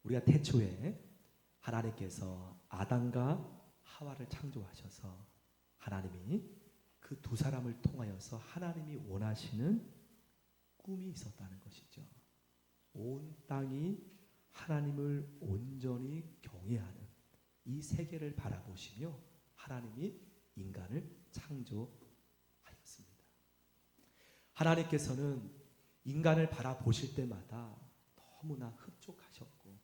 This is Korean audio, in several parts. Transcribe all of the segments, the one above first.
우리가 태초에 하나님께서 아담과 하와를 창조하셔서 하나님이 그 두 사람을 통하여서 하나님이 원하시는 꿈이 있었다는 것이죠. 온 땅이 하나님을 온전히 경외하는 이 세계를 바라보시며 하나님이 인간을 창조하였습니다. 하나님께서는 인간을 바라보실 때마다 너무나 흡족하셨고,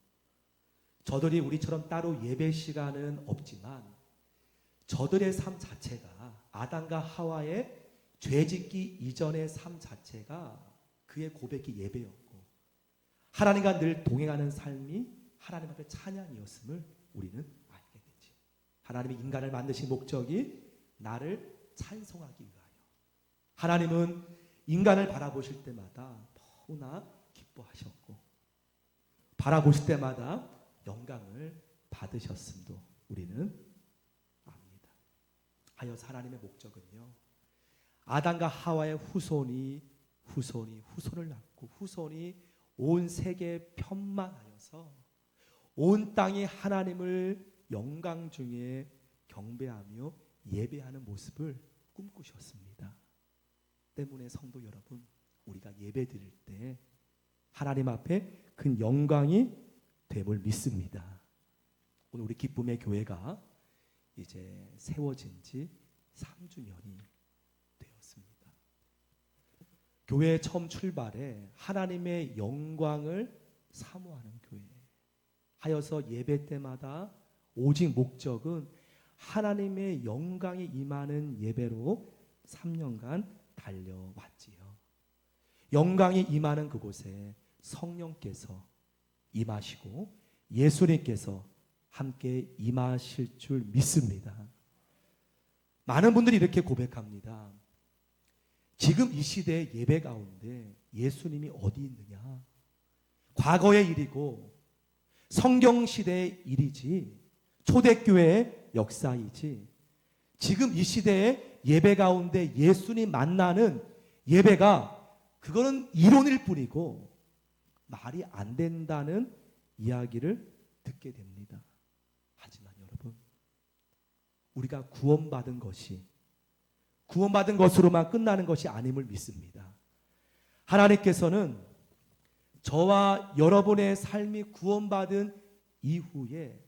저들이 우리처럼 따로 예배 시간은 없지만 저들의 삶 자체가 아담과 하와의 죄짓기 이전의 삶 자체가 그의 고백이 예배였고, 하나님과 늘 동행하는 삶이 하나님 앞에 찬양이었음을 우리는 알게 되지. 하나님이 인간을 만드신 목적이 나를 찬송하기 위하여. 하나님은 인간을 바라보실 때마다 너무나 기뻐하셨고, 바라보실 때마다 영광을 받으셨음도 우리는 압니다. 하여서 하나님의 목적은요, 아담과 하와의 후손이 후손을 낳고 후손이 온 세계에 편만하여서 온 땅이 하나님을 영광 중에 경배하며 예배하는 모습을 꿈꾸셨습니다. 때문에 성도 여러분, 우리가 예배 드릴 때 하나님 앞에 그 영광이 됨을 믿습니다. 오늘 우리 기쁨의 교회가 이제 세워진 지 3주년이 되었습니다. 교회의 처음 출발에 하나님의 영광을 사모하는 교회 하여서 예배 때마다 오직 목적은 하나님의 영광이 임하는 예배로 3년간 달려왔지요. 영광이 임하는 그곳에 성령께서 임하시고 예수님께서 함께 임하실 줄 믿습니다. 많은 분들이 이렇게 고백합니다. 지금 이 시대의 예배 가운데 예수님이 어디 있느냐? 과거의 일이고 성경 시대의 일이지, 초대교회의 역사이지, 지금 이 시대의 예배 가운데 예수님 만나는 예배가 그거는 이론일 뿐이고 말이 안 된다는 이야기를 듣게 됩니다. 하지만 여러분, 우리가 구원받은 것으로만 끝나는 것이 아님을 믿습니다. 하나님께서는 저와 여러분의 삶이 구원받은 이후에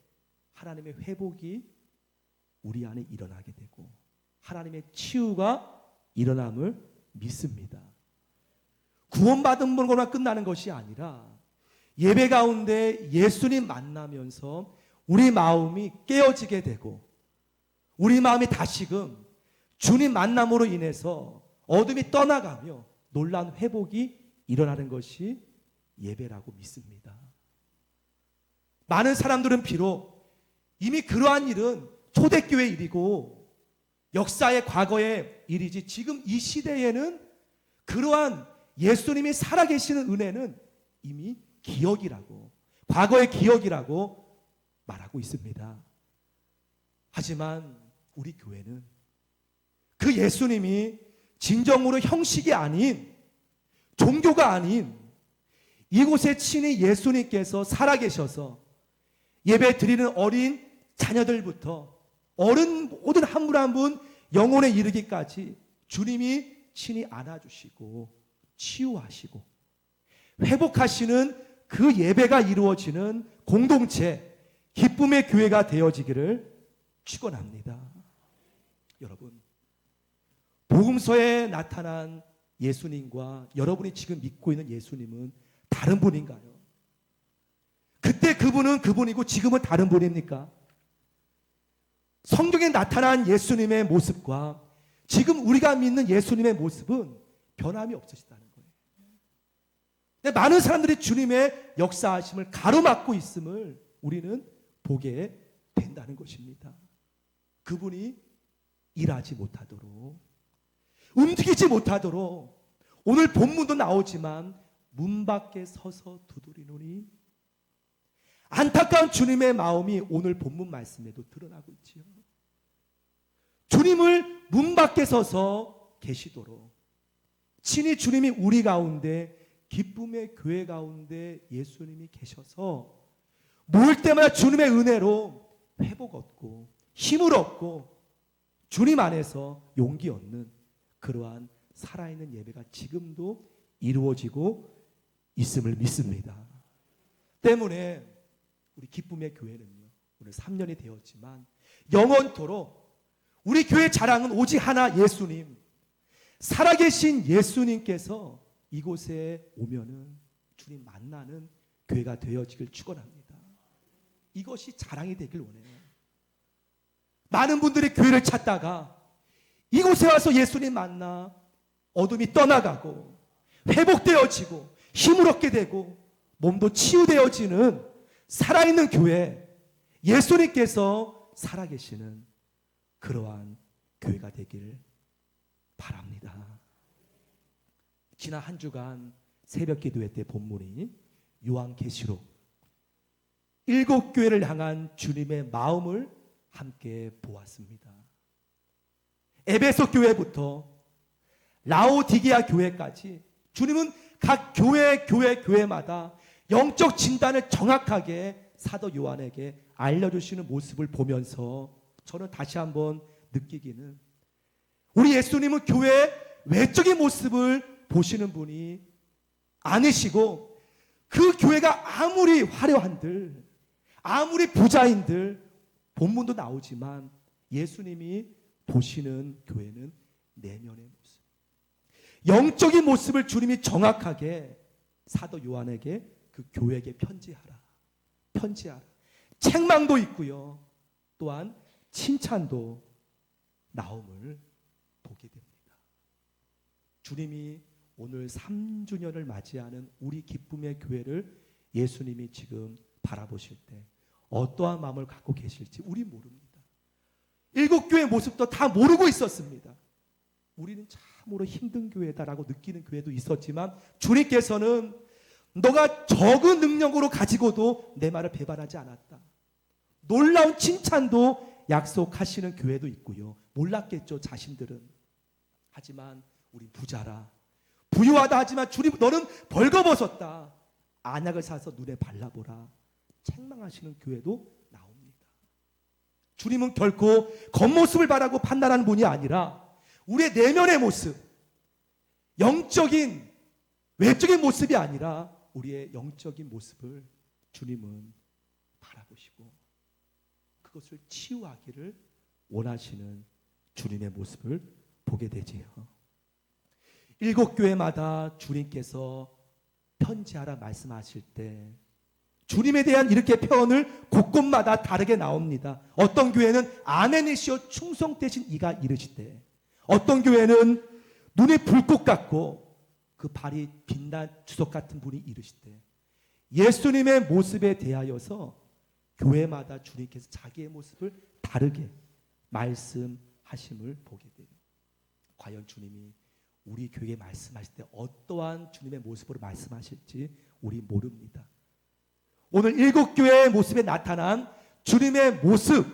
하나님의 회복이 우리 안에 일어나게 되고 하나님의 치유가 일어남을 믿습니다. 구원받은 것으로만 끝나는 것이 아니라 예배 가운데 예수님 만나면서 우리 마음이 깨어지게 되고 우리 마음이 다시금 주님 만남으로 인해서 어둠이 떠나가며 놀라운 회복이 일어나는 것이 예배라고 믿습니다. 많은 사람들은 비록 이미 그러한 일은 초대교회 일이고 역사의 과거의 일이지, 지금 이 시대에는 그러한 예수님이 살아계시는 은혜는 이미 기억이라고, 과거의 기억이라고 말하고 있습니다. 하지만 우리 교회는 그 예수님이 진정으로 형식이 아닌, 종교가 아닌 이곳에 친히 예수님께서 살아계셔서 예배 드리는 어린 자녀들부터 어른 모든 한 분 한 분 영혼에 이르기까지 주님이 친히 안아주시고 치유하시고 회복하시는 그 예배가 이루어지는 공동체, 기쁨의 교회가 되어지기를 축원합니다. 여러분, 복음서에 나타난 예수님과 여러분이 지금 믿고 있는 예수님은 다른 분인가요? 그때 그분은 그분이고 지금은 다른 분입니까? 성경에 나타난 예수님의 모습과 지금 우리가 믿는 예수님의 모습은 변함이 없으시다는 거예요. 근데 많은 사람들이 주님의 역사하심을 가로막고 있음을 우리는 보게 된다는 것입니다. 그분이 일하지 못하도록, 움직이지 못하도록 오늘 본문도 나오지만 문 밖에 서서 두드리노니, 안타까운 주님의 마음이 오늘 본문 말씀에도 드러나고 있지요. 주님을 문 밖에 서서 계시도록 친히 주님이 우리 가운데, 기쁨의 교회 가운데 예수님이 계셔서 모일 때마다 주님의 은혜로 회복 얻고 힘을 얻고 주님 안에서 용기 얻는 그러한 살아있는 예배가 지금도 이루어지고 있음을 믿습니다. 때문에 우리 기쁨의 교회는요, 오늘 3년이 되었지만 영원토록 우리 교회 자랑은 오직 하나, 예수님. 살아계신 예수님께서 이곳에 오면은 주님 만나는 교회가 되어지길 축원합니다. 이것이 자랑이 되길 원해요. 많은 분들이 교회를 찾다가 이곳에 와서 예수님 만나 어둠이 떠나가고 회복되어지고 힘을 얻게 되고 몸도 치유되어지는 살아있는 교회, 예수님께서 살아계시는 그러한 교회가 되길 바랍니다. 지난 한 주간 새벽 기도회 때 본문이 요한계시록 7교회를 향한 주님의 마음을 함께 보았습니다. 에베소 교회부터 라오디게아 교회까지 주님은 각 교회마다 영적 진단을 정확하게 사도 요한에게 알려주시는 모습을 보면서 저는 다시 한번 느끼기는, 우리 예수님은 교회의 외적인 모습을 보시는 분이 아니시고, 그 교회가 아무리 화려한들, 아무리 부자인들, 본문도 나오지만 예수님이 보시는 교회는 내면의 모습, 영적인 모습을 주님이 정확하게 사도 요한에게 그 교회에게 편지하라. 책망도 있고요, 또한 칭찬도 나옴을 보게 됩니다. 주님이 오늘 3주년을 맞이하는 우리 기쁨의 교회를 예수님이 지금 바라보실 때 어떠한 마음을 갖고 계실지 우리 모릅니다. 7교회의 모습도 다 모르고 있었습니다. 우리는 참으로 힘든 교회다라고 느끼는 교회도 있었지만 주님께서는 너가 적은 능력으로 가지고도 내 말을 배반하지 않았다. 놀라운 칭찬도 약속하시는 교회도 있고요. 몰랐겠죠, 자신들은. 하지만 우리 부자라, 부유하다 하지만 주님 너는 벌거벗었다. 안약을 사서 눈에 발라보라. 책망하시는 교회도 나옵니다. 주님은 결코 겉모습을 바라고 판단하는 분이 아니라 우리의 내면의 모습, 영적인 외적인 모습이 아니라 우리의 영적인 모습을 주님은 바라보시고 그것을 치유하기를 원하시는 주님의 모습을 보게 되지요. 7교회마다 주님께서 편지하라 말씀하실 때 주님에 대한 이렇게 표현을 곳곳마다 다르게 나옵니다. 어떤 교회는 아멘이시여 충성되신 이가 이르시되, 어떤 교회는 눈이 불꽃 같고 그 발이 빛난 주석 같은 분이 이르시되, 예수님의 모습에 대하여서 교회마다 주님께서 자기의 모습을 다르게 말씀하심을 보게 돼요. 과연 주님이 우리 교회에 말씀하실 때 어떠한 주님의 모습으로 말씀하실지 우리 모릅니다. 오늘 7교회의 모습에 나타난 주님의 모습,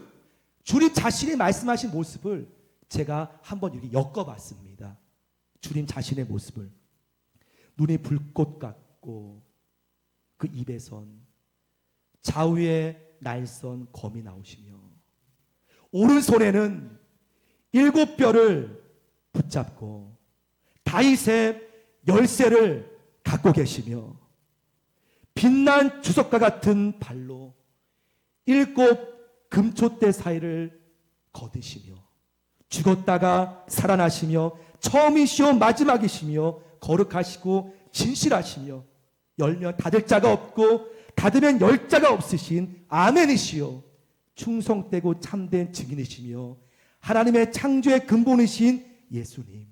주님 자신이 말씀하신 모습을 제가 한번 이렇게 엮어봤습니다. 주님 자신의 모습을. 눈이 불꽃 같고 그 입에선 좌우에 날선 검이 나오시며 오른손에는 7뼈를 붙잡고 다윗의 열쇠를 갖고 계시며 빛난 주석과 같은 발로 7 금초대 사이를 거두시며 죽었다가 살아나시며 처음이시오 마지막이시며 거룩하시고 진실하시며 열면 닫을 자가 없고 닫으면 열 자가 없으신 아멘이시요 충성되고 참된 증인이시며 하나님의 창조의 근본이신 예수님.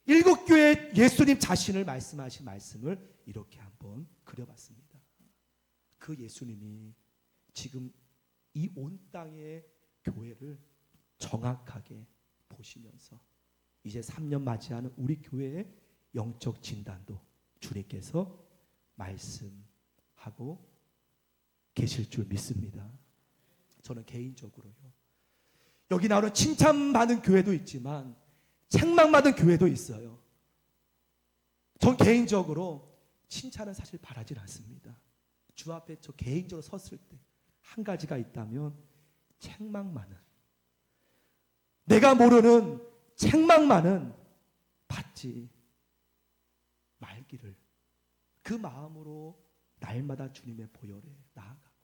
7교회 예수님 자신을 말씀하신 말씀을 이렇게 한번 그려봤습니다. 그 예수님이 지금 이 온 땅의 교회를 정확하게 보시면서 이제 3년 맞이하는 우리 교회의 영적 진단도 주님께서 말씀하고 계실 줄 믿습니다. 저는 개인적으로요, 여기 나오는 칭찬받는 교회도 있지만 책망받은 교회도 있어요. 전 개인적으로 칭찬은 사실 바라진 않습니다. 주 앞에 저 개인적으로 섰을 때 한 가지가 있다면 책망만은, 내가 모르는 책망만은 받지 말기를, 그 마음으로 날마다 주님의 보혈에 나아가고,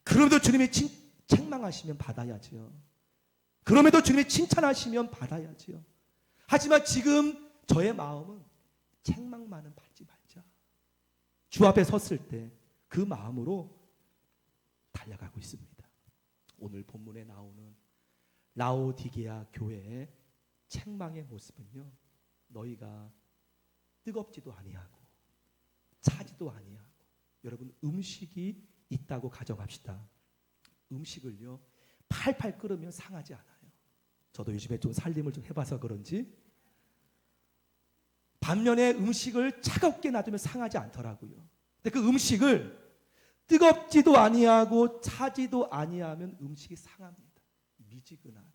그럼에도 주님이 책망하시면 받아야지요. 그럼에도 주님이 칭찬하시면 받아야지요. 하지만 지금 저의 마음은 책망만은 받지 말자. 주 앞에 섰을 때 그 마음으로 달려가고 있습니다. 오늘 본문에 나오는 라오디게아 교회의 책망의 모습은요, 너희가 뜨겁지도 아니하고 차지도 아니하고, 여러분 음식이 있다고 가정합시다. 음식을요 팔팔 끓으면 상하지 않아요. 저도 요즘에 좀 살림을 좀 해봐서 그런지 반면에 음식을 차갑게 놔두면 상하지 않더라고요. 근데 그 음식을 뜨겁지도 아니하고 차지도 아니하면 음식이 상합니다. 미지근한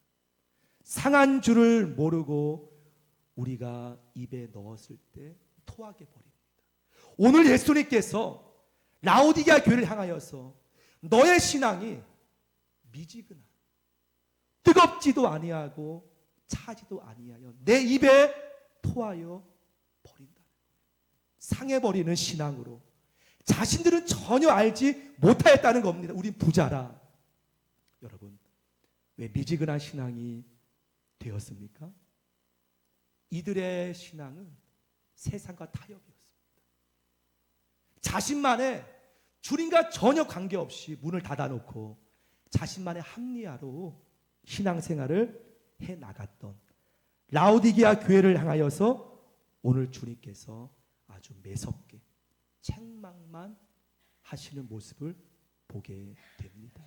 상한 줄을 모르고 우리가 입에 넣었을 때 토하게 버립니다. 오늘 예수님께서 라오디게아 교회를 향하여서 너의 신앙이 미지근한, 뜨겁지도 아니하고 차지도 아니하여 내 입에 토하여 버린다. 상해버리는 신앙으로 자신들은 전혀 알지 못하였다는 겁니다. 우린 부자라. 여러분, 왜 미지근한 신앙이 되었습니까? 이들의 신앙은 세상과 타협이었습니다. 자신만의 주님과 전혀 관계없이 문을 닫아놓고 자신만의 합리화로 신앙생활을 해나갔던 라오디게아 교회를 향하여서 오늘 주님께서 아주 매섭게 책망만 하시는 모습을 보게 됩니다.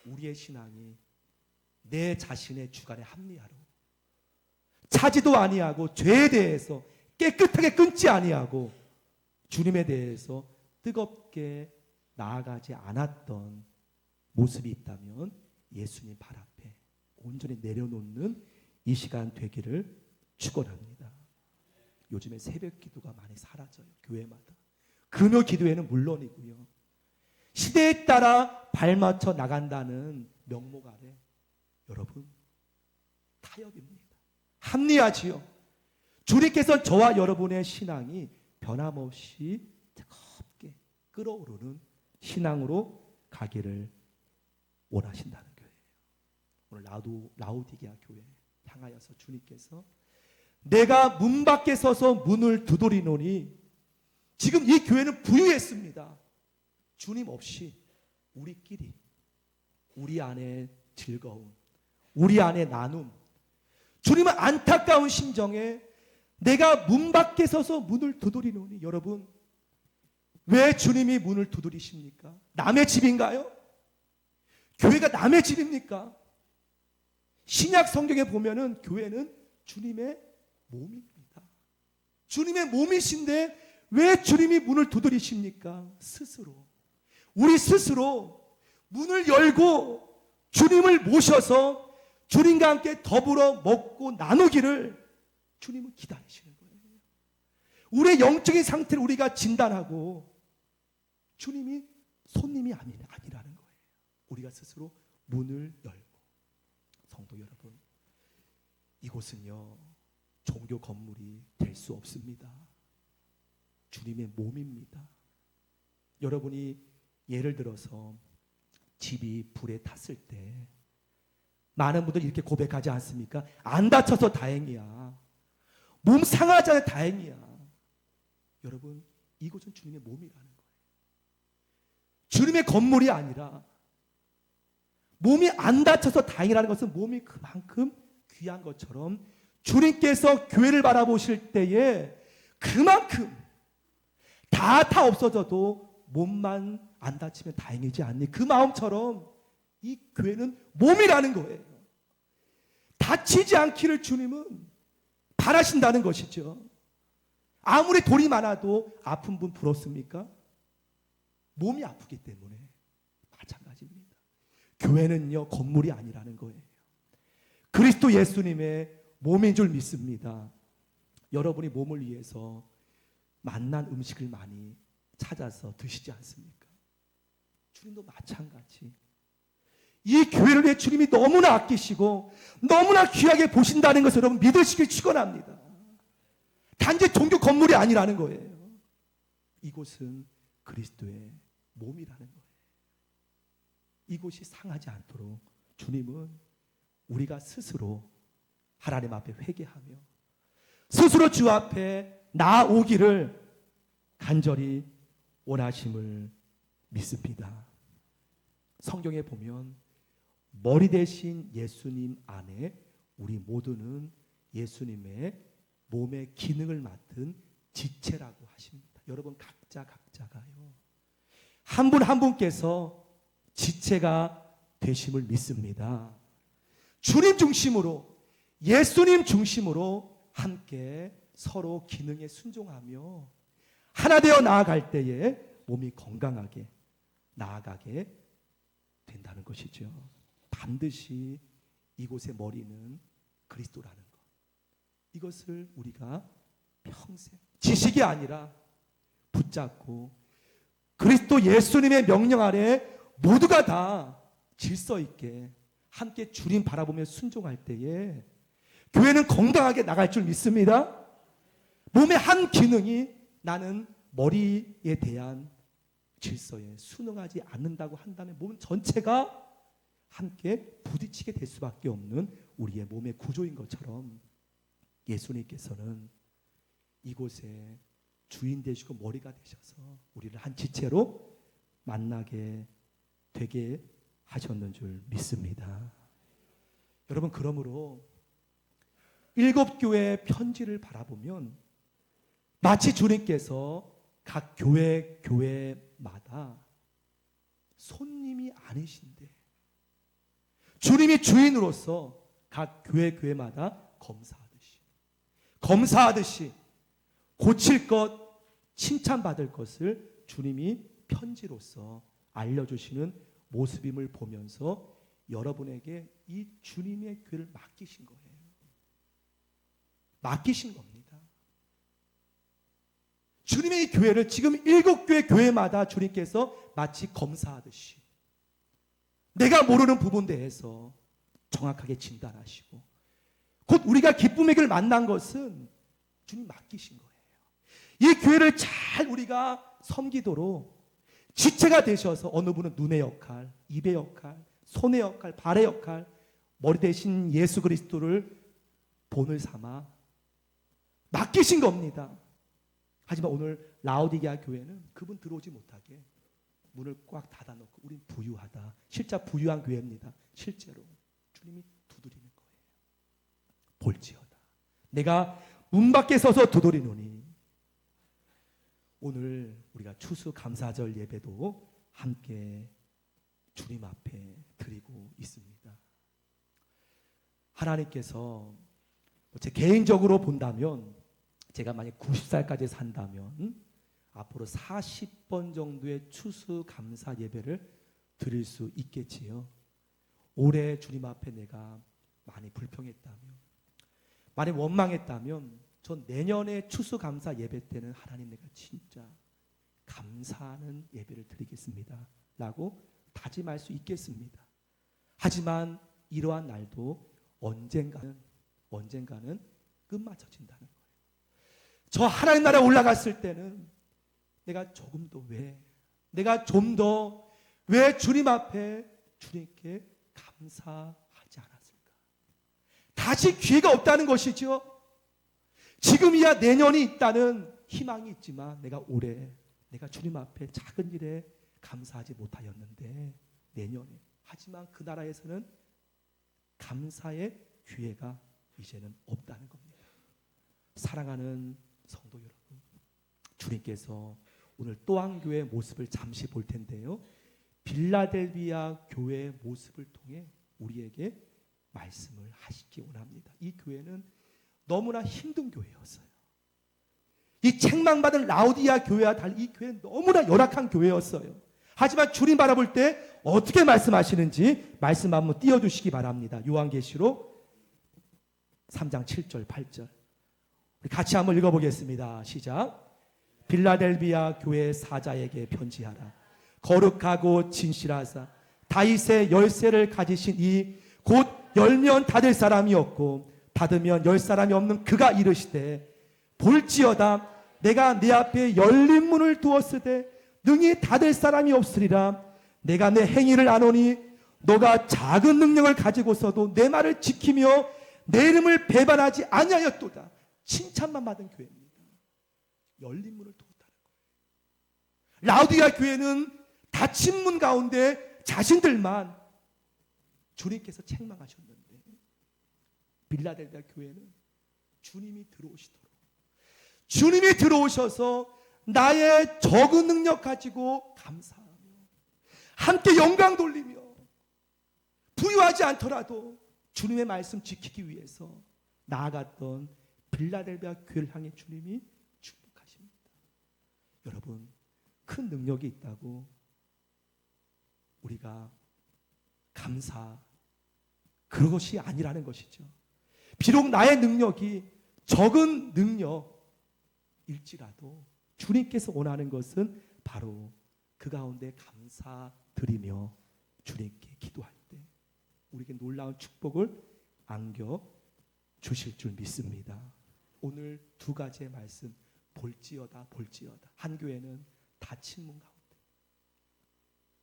우리의 신앙이 내 자신의 주관의 합리화로 차지도 아니하고 죄에 대해서 깨끗하게 끊지 아니하고 주님에 대해서 뜨겁게 나아가지 않았던 모습이 있다면 예수님 발 앞에 온전히 내려놓는 이 시간 되기를 축원합니다. 요즘에 새벽 기도가 많이 사라져요. 교회마다. 금요 기도회는 물론이고요. 시대에 따라 발맞춰 나간다는 명목 아래 여러분 타협입니다. 합리하지요. 주님께서 저와 여러분의 신앙이 변함없이 뜨겁게 끓어오르는 신앙으로 가기를 원하신다는 거예요. 오늘 라오디게아 교회 향하여서 주님께서 내가 문 밖에 서서 문을 두드리노니, 지금 이 교회는 부유했습니다. 주님 없이 우리끼리 우리 안에 즐거움, 우리 안에 나눔, 주님은 안타까운 심정에 내가 문 밖에 서서 문을 두드리노니, 여러분 왜 주님이 문을 두드리십니까? 남의 집인가요? 교회가 남의 집입니까? 신약 성경에 보면은 교회는 주님의 몸입니다. 주님의 몸이신데 왜 주님이 문을 두드리십니까? 스스로, 우리 스스로 문을 열고 주님을 모셔서 주님과 함께 더불어 먹고 나누기를 주님은 기다리시는 거예요. 우리의 영적인 상태를 우리가 진단하고 주님이 손님이 아니라는 거예요. 우리가 스스로 문을 열고. 성도 여러분, 이곳은요 종교 건물이 될 수 없습니다. 주님의 몸입니다. 여러분이 예를 들어서 집이 불에 탔을 때 많은 분들이 이렇게 고백하지 않습니까? 안 다쳐서 다행이야. 몸 상하지 않아 다행이야. 여러분, 이곳은 주님의 몸이라는 거예요. 주님의 건물이 아니라, 몸이 안 다쳐서 다행이라는 것은 몸이 그만큼 귀한 것처럼 주님께서 교회를 바라보실 때에 그만큼 다 없어져도 몸만 안 다치면 다행이지 않니? 그 마음처럼 이 교회는 몸이라는 거예요. 다치지 않기를 주님은 바라신다는 것이죠. 아무리 돈이 많아도 아픈 분 부럽습니까? 몸이 아프기 때문에 마찬가지입니다. 교회는요 건물이 아니라는 거예요. 그리스도 예수님의 몸인 줄 믿습니다. 여러분이 몸을 위해서 맛난 음식을 많이 찾아서 드시지 않습니까? 주님도 마찬가지. 이 교회를 위해 주님이 너무나 아끼시고 너무나 귀하게 보신다는 것을 여러분 믿으시길 축원합니다. 단지 종교 건물이 아니라는 거예요. 이곳은 그리스도의 몸이라는 거예요. 이곳이 상하지 않도록 주님은 우리가 스스로 하나님 앞에 회개하며 스스로 주 앞에 나아오기를 간절히 원하심을 믿습니다. 성경에 보면 머리 대신 예수님 안에 우리 모두는 예수님의 몸의 기능을 맡은 지체라고 하십니다. 여러분 각자가요. 한 분 한 분께서 지체가 되심을 믿습니다. 주님 중심으로 예수님 중심으로 함께 서로 기능에 순종하며 하나 되어 나아갈 때에 몸이 건강하게 나아가게 된다는 것이죠. 반드시 이곳의 머리는 그리스도라는 것. 이것을 우리가 평생 지식이 아니라 붙잡고 그리스도 예수님의 명령 아래 모두가 다 질서 있게 함께 주님 바라보며 순종할 때에 교회는 건강하게 나갈 줄 믿습니다. 몸의 한 기능이 나는 머리에 대한 질서에 순응하지 않는다고 한다면 몸 전체가 함께 부딪히게 될 수밖에 없는 우리의 몸의 구조인 것처럼 예수님께서는 이곳에 주인 되시고 머리가 되셔서 우리를 한 지체로 만나게 되게 하셨는 줄 믿습니다. 여러분 그러므로 7교회의 편지를 바라보면 마치 주님께서 각 교회마다 손님이 아니신데 주님이 주인으로서 각 교회마다 검사하듯이 고칠 것, 칭찬받을 것을 주님이 편지로서 알려주시는 모습임을 보면서 여러분에게 이 주님의 교회를 맡기신 거예요. 맡기신 겁니다. 주님의 이 교회를 지금 7교회 교회마다 주님께서 마치 검사하듯이 내가 모르는 부분 대해서 정확하게 진단하시고 곧 우리가 기쁨의 길을 만난 것은 주님 맡기신 거예요. 이 교회를 잘 우리가 섬기도록 지체가 되셔서 어느 분은 눈의 역할, 입의 역할, 손의 역할, 발의 역할, 머리 대신 예수 그리스도를 본을 삼아 맡기신 겁니다. 하지만 오늘 라오디게아 교회는 그분 들어오지 못하게 문을 꽉 닫아놓고 우린 부유하다. 실제 부유한 교회입니다. 실제로 주님이 두드리는 거예요. 볼지어다. 내가 문 밖에 서서 두드리노니. 오늘 우리가 추수 감사절 예배도 함께 주님 앞에 드리고 있습니다. 하나님께서 제 개인적으로 본다면 제가 만약 90살까지 산다면 앞으로 40번 정도의 추수 감사 예배를 드릴 수 있겠지요. 올해 주님 앞에 내가 많이 불평했다면, 많이 원망했다면 전 내년에 추수 감사 예배 때는 하나님 내가 진짜 감사하는 예배를 드리겠습니다 라고 다짐할 수 있겠습니다. 하지만 이러한 날도 언젠가는 끝마쳐진다는 거예요. 저 하나님 나라에 올라갔을 때는 내가 조금 더 내가 좀 더 왜 주님 앞에 주님께 감사하지 않았을까? 다시 기회가 없다는 것이죠. 지금이야 내년이 있다는 희망이 있지만 내가 주님 앞에 작은 일에 감사하지 못하였는데 내년에 하지만 그 나라에서는 감사의 기회가 이제는 없다는 겁니다. 사랑하는 성도 여러분, 주님께서 오늘 또 한 교회의 모습을 잠시 볼 텐데요. 빌라델비아 교회의 모습을 통해 우리에게 말씀을 하시기 원합니다. 이 교회는 너무나 힘든 교회였어요. 이 책망받은 라오디아 교회와 달리 이 교회는 너무나 열악한 교회였어요. 하지만 주님 바라볼 때 어떻게 말씀하시는지 말씀 한번 띄워주시기 바랍니다. 요한계시록 3장 7절 8절 우리 같이 한번 읽어보겠습니다. 시작. 빌라델비아 교회 사자에게 편지하라. 거룩하고 진실하사 다윗의 열쇠를 가지신 이 곧 열면 닫을 사람이 없고 닫으면 열 사람이 없는 그가 이르시되 볼지어다 내가 네 앞에 열린 문을 두었으되 능히 닫을 사람이 없으리라. 내가 내 행위를 아노니 너가 작은 능력을 가지고서도 내 말을 지키며 내 이름을 배반하지 아니하였도다. 칭찬만 받은 교회입니다. 열린 문을 두었다는 거예요. 라우디아 교회는 닫힌 문 가운데 자신들만 주님께서 책망하셨는데, 빌라델비아 교회는 주님이 들어오셔서 나의 적은 능력 가지고 감사하며 함께 영광 돌리며 부유하지 않더라도 주님의 말씀 지키기 위해서 나아갔던 빌라델비아 교회를 향해 주님이 축복하십니다. 여러분, 큰 능력이 있다고 우리가 그것이 아니라는 것이죠. 비록 나의 능력이 적은 능력일지라도 주님께서 원하는 것은 바로 그 가운데 감사드리며 주님께 기도할 때 우리에게 놀라운 축복을 안겨 주실 줄 믿습니다. 오늘 두 가지의 말씀, 볼지어다. 한 교회는 닫힌 문 가운데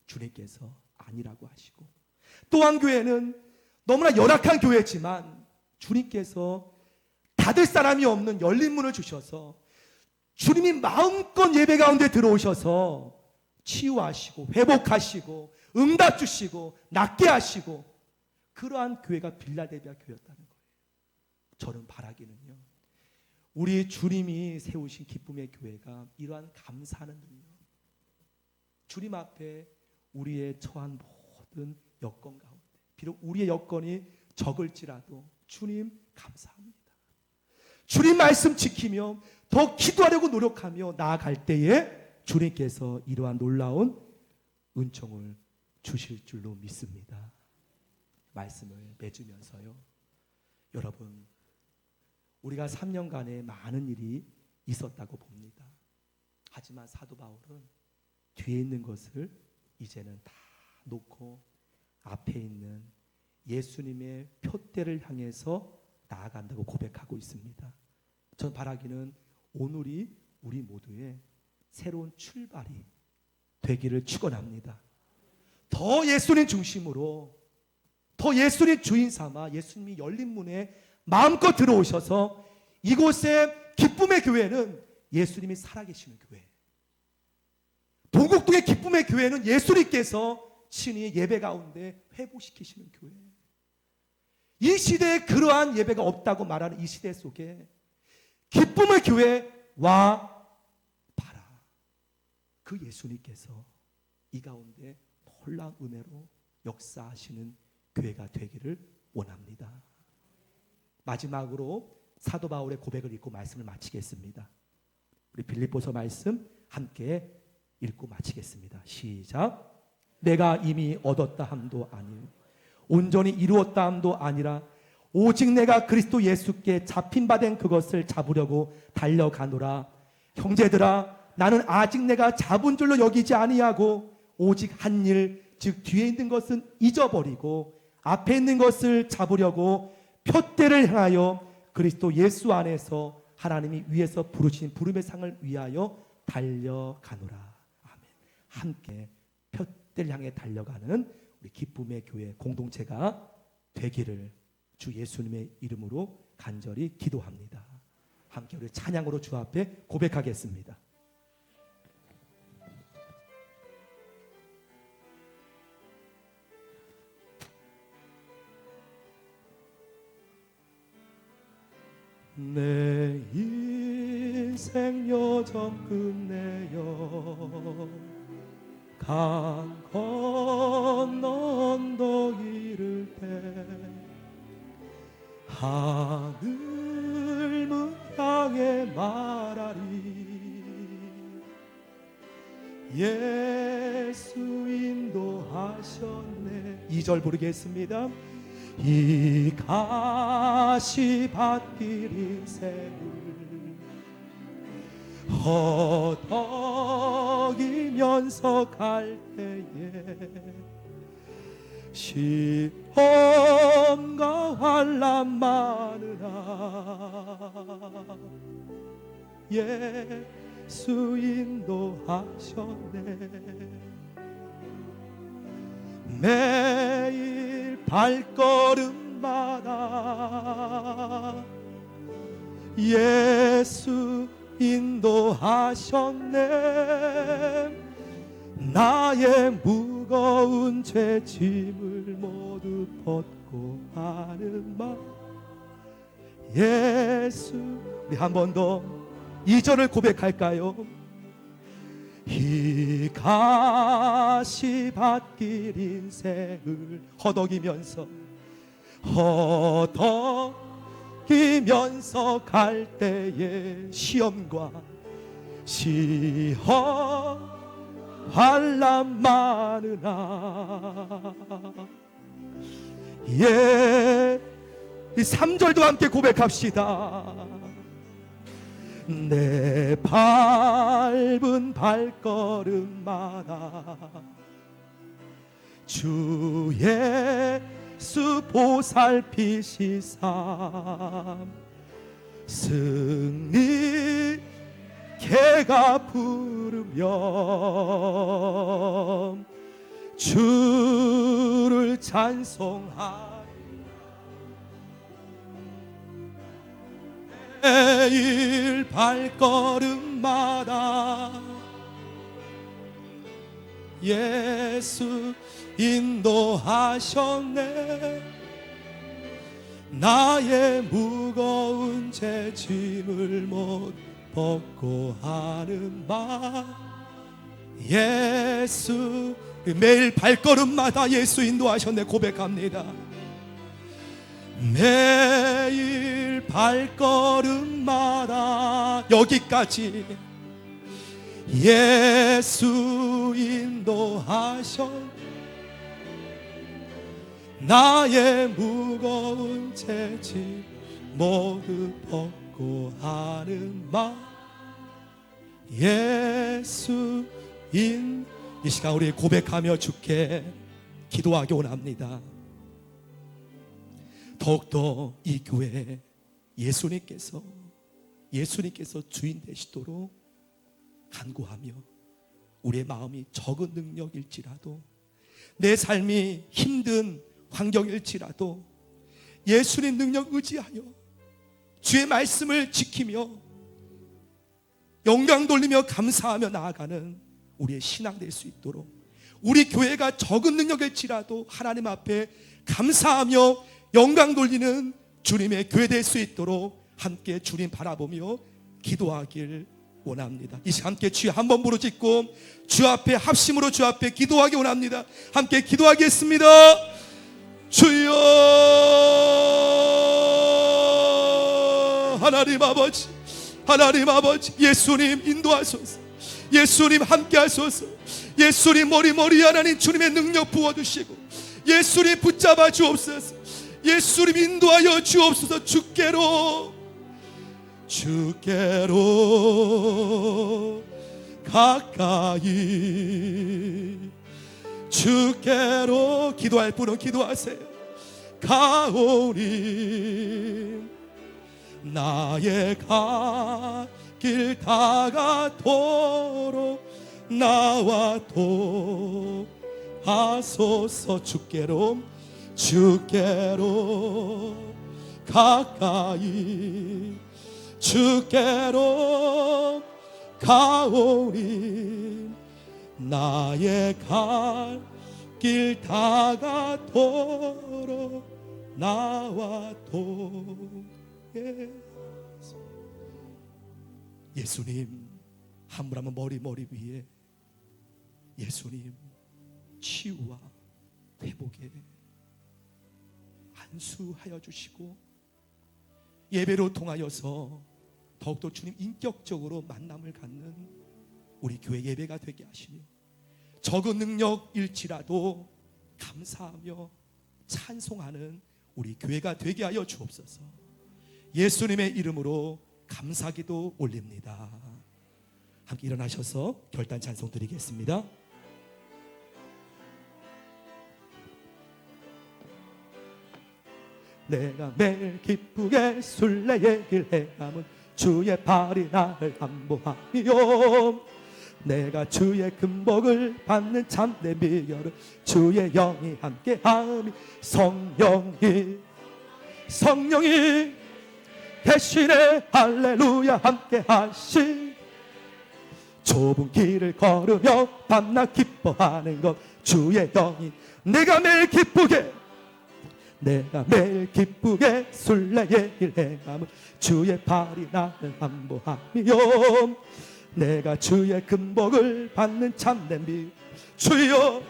주님께서 아니라고 하시고, 또 한 교회는 너무나 열악한 교회지만 주님께서 닫을 사람이 없는 열린 문을 주셔서 주님이 마음껏 예배 가운데 들어오셔서 치유하시고 회복하시고 응답 주시고 낫게 하시고, 그러한 교회가 빌라델비아 교회였다는 거예요. 저는 바라기는요, 우리 주님이 세우신 기쁨의 교회가 이러한 감사하는 능력, 주님 앞에 우리의 처한 모든 여건 가운데 비록 우리의 여건이 적을지라도 주님 감사합니다. 주님 말씀 지키며 더 기도하려고 노력하며 나아갈 때에 주님께서 이러한 놀라운 은총을 주실 줄로 믿습니다. 말씀을 맺으면서요, 여러분, 우리가 3년간에 많은 일이 있었다고 봅니다. 하지만 사도 바울은 뒤에 있는 것을 이제는 다 놓고 앞에 있는 예수님의 표대를 향해서 나아간다고 고백하고 있습니다. 전 바라기는 오늘이 우리 모두의 새로운 출발이 되기를 축원합니다. 더 예수님 중심으로, 더 예수님 주인 삼아 예수님이 열린 문에 마음껏 들어오셔서 이곳의 기쁨의 교회는 예수님이 살아계시는 교회, 동국동의 기쁨의 교회는 예수님께서 친히 예배 가운데 회복시키시는 교회. 이 시대에 그러한 예배가 없다고 말하는 이 시대 속에 기쁨의 교회 와 봐라. 그 예수님께서 이 가운데 놀라운 은혜로 역사하시는 교회가 되기를 원합니다. 마지막으로 사도 바울의 고백을 읽고 말씀을 마치겠습니다. 우리 빌립보서 말씀 함께 읽고 마치겠습니다. 시작. 내가 이미 얻었다 함도 아니요 온전히 이루었다 함도 아니라 오직 내가 그리스도 예수께 잡힌 바 된 그것을 잡으려고 달려가노라. 형제들아, 나는 아직 내가 잡은 줄로 여기지 아니하고 오직 한 일, 즉 뒤에 있는 것은 잊어버리고 앞에 있는 것을 잡으려고 표대를 향하여 그리스도 예수 안에서 하나님이 위에서 부르신 부름의 상을 위하여 달려가노라. 아멘. 함께 표대를 향해 달려가는 우리 기쁨의 교회 공동체가 되기를 주 예수님의 이름으로 간절히 기도합니다. 함께 우리 찬양으로 주 앞에 고백하겠습니다. 내 인생 여정 끝내어 강 건너 언덕 이를 때 하늘 문 향해 말하리. 예수 인도하셨네. 2절 부르겠습니다. 이 가시밭길 인생을 허덕이면서 갈 때에 시험과 환난 많으나 예수 인도하셨네. 매일 발걸음마다 예수 인도하셨네. 나의 무거운 죄짐을 모두 벗고 하는 말 예수. 우리 한 번 더 2절을 고백할까요? 이 가시밭길 인생을 허덕이면서 갈 때에 시험과 환난 많으나 이 3절도 함께 고백합시다. 내 밟은 발걸음마다 주 예수 보살피시사 승리 개가 부르며 주를 찬송하리. 매일 발걸음마다 예수 인도하셨네. 나의 무거운 죄짐을 못 벗고 하는 말 예수. 매일 발걸음마다 예수 인도하셨네 고백합니다. 매일 발걸음마다 여기까지 예수 인도하셨네. 나의 무거운 죄짐 모두 벗고 하는 말 예수 인. 이 시간 우리 고백하며 주께 기도하기 원합니다. 더욱더 이 교회에 예수님께서 주인 되시도록 간구하며 우리의 마음이 적은 능력일지라도 내 삶이 힘든 환경일지라도 예수님 능력 의지하여 주의 말씀을 지키며 영광 돌리며 감사하며 나아가는 우리의 신앙 될 수 있도록 우리 교회가 적은 능력일지라도 하나님 앞에 감사하며 영광 돌리는 주님의 교회 될 수 있도록 함께 주님 바라보며 기도하길 원합니다. 이 시간 함께 주여 한번 부르짖고 주 앞에 합심으로 주 앞에 기도하기 원합니다. 함께 기도하겠습니다. 주여 하나님 아버지, 하나님 아버지, 예수님 인도하소서. 예수님 함께 하소서. 예수님 머리 하나님 주님의 능력 부어주시고 예수님 붙잡아 주옵소서. 예수님 인도하여 주옵소서. 주께로 가까이 주께로 기도할 분은 기도하세요. 가오니 나의 길 다가도록 나와 도하소서. 주께로 가까이 주께로 가오니 나의 길 다가도록 나와 예수님 한 분 한 분 머리 위에 예수님 치유와 회복에 안수하여 주시고 예배로 통하여서 더욱더 주님 인격적으로 만남을 갖는 우리 교회 예배가 되게 하시며 적은 능력일지라도 감사하며 찬송하는 우리 교회가 되게 하여 주옵소서. 예수님의 이름으로 감사기도 올립니다. 함께 일어나셔서 결단 찬송 드리겠습니다. 내가 매일 기쁘게 술래 얘기를 해가면 주의 발이 나를 안보하며, 내가 주의 금복을 받는 참된 비결은 주의 영이 함께함이, 성령이 대신에 할렐루야 함께하시. 좁은 길을 걸으며 밤낮 기뻐하는 것 주의 영이, 내가 매일 기쁘게 술래 얘기를 해가면 주의 발이 나를 안보하며, 내가 주의 금복을 받는 참된 비, 주여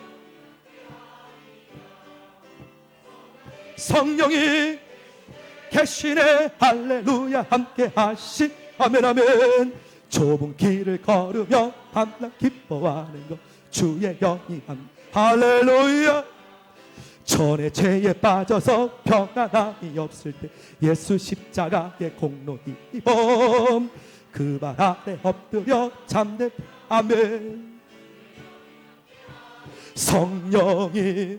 성령이 계시네 할렐루야 함께하시. 아멘 아멘. 좁은 길을 걸으며 밤낮 기뻐하는 것 주의 영이 할렐루야. 전에 죄에 빠져서 평안함이 없을 때 예수 십자가의 공로 입어 그 발 아래 엎드려 잠든, 아멘. 성령이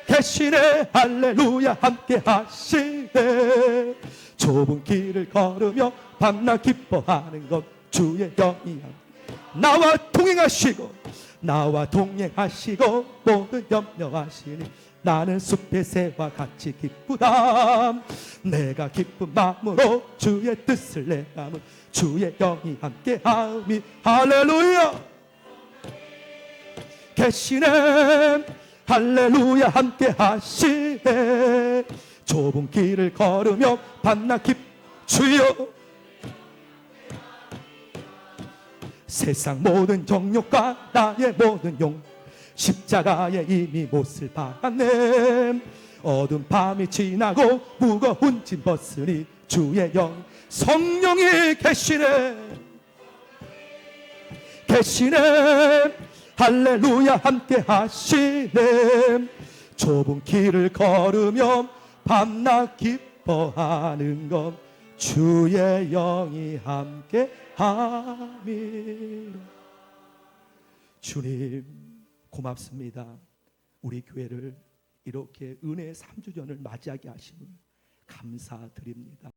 계시네 할렐루야 함께 하시네. 좁은 길을 걸으며 밤낮 기뻐하는 것 주의 영이 나와 동행하시고 모든 염려하시니 나는 숲의 새와 같이 기쁘다. 내가 기쁜 마음으로 주의 뜻을 내가면 주의 영이 함께하미. 할렐루야. 계시네 할렐루야 함께하시네. 좁은 길을 걸으며 밤낮 주여 세상 모든 정욕과 나의 모든 용 십자가에 이미 못을 박았네. 어두운 밤이 지나고 무거운 짐 벗으니 주의 영 성령이 계시네 할렐루야 함께 하시네. 좁은 길을 걸으며 밤낮 기뻐하는 것 주의 영이 함께 함이라. 주님 고맙습니다. 우리 교회를 이렇게 은혜의 3주년을 맞이하게 하심을 감사드립니다.